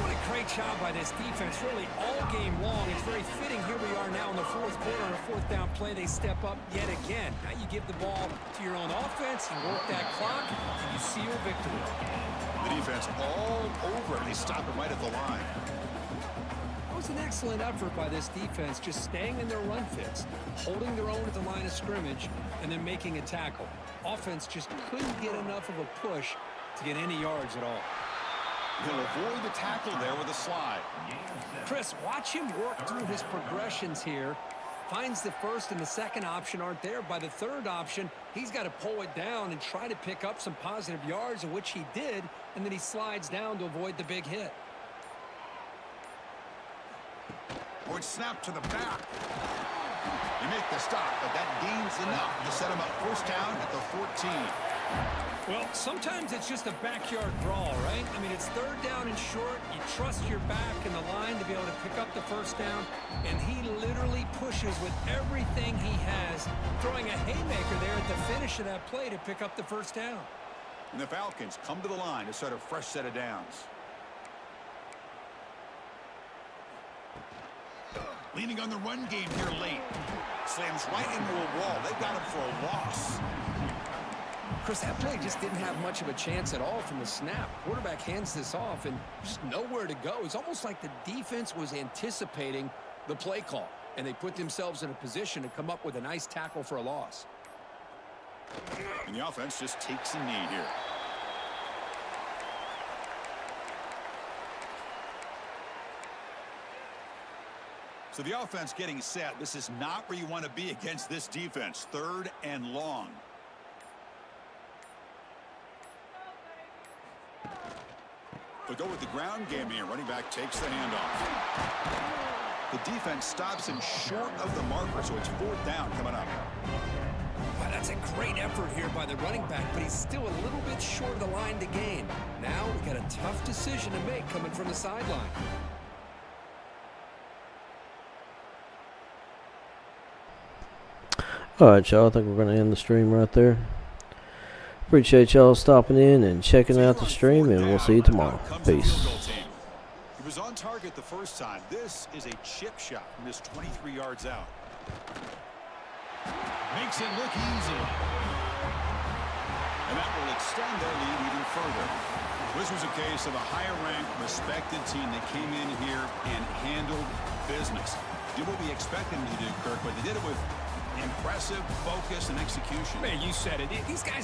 What a great job by this defense, really all game long. It's very fitting. Here we are now in the fourth quarter. On a fourth down play, they step up yet again. Now you give the ball to your own offense, you work that clock, and you see your victory. The defense all over it. They stop it right at the line. That was an excellent effort by this defense, just staying in their run fits, holding their own at the line of scrimmage, and then making a tackle. Offense just couldn't get enough of a push to get any yards at all. He'll avoid the tackle there with a slide. Chris, watch him work through his progressions here. Finds the first and the second option aren't there. By the third option, he's got to pull it down and try to pick up some positive yards, of which he did, and then he slides down to avoid the big hit. Or snap to the back. You make the stop, but that gains enough to set him up first down at the 14. Well, sometimes it's just a backyard brawl, right? I mean, it's third down and short. You trust your back and the line to be able to pick up the first down, and he literally pushes with everything he has, throwing a haymaker there at the finish of that play to pick up the first down. And the Falcons come to the line to start a fresh set of downs. Leaning on the run game here late. Slams right into a wall. They got him for a loss. Chris, that play just didn't have much of a chance at all from the snap. Quarterback hands this off and just nowhere to go. It's almost like the defense was anticipating the play call, and they put themselves in a position to come up with a nice tackle for a loss. And the offense just takes a knee here. So the offense getting set. This is not where you want to be against this defense. Third and long. But go with the ground game here. Running back takes the handoff. The defense stops him short of the marker, so it's fourth down coming up. Wow, that's a great effort here by the running back, but he's still a little bit short of the line to gain. Now we got a tough decision to make coming from the sideline. Alright, y'all, I think we're going to end the stream right there. Appreciate y'all stopping in and checking out the stream, and we'll see you tomorrow. Peace. He was on target the first time. This is a chip shot from just 23 yards out. Makes it look easy. And that will extend their lead even further. This was a case of a higher-ranked, respected team that came in here and handled business. Did what we expected them to do, Kirk, but they did it with impressive focus and execution. Man, you said it. These guys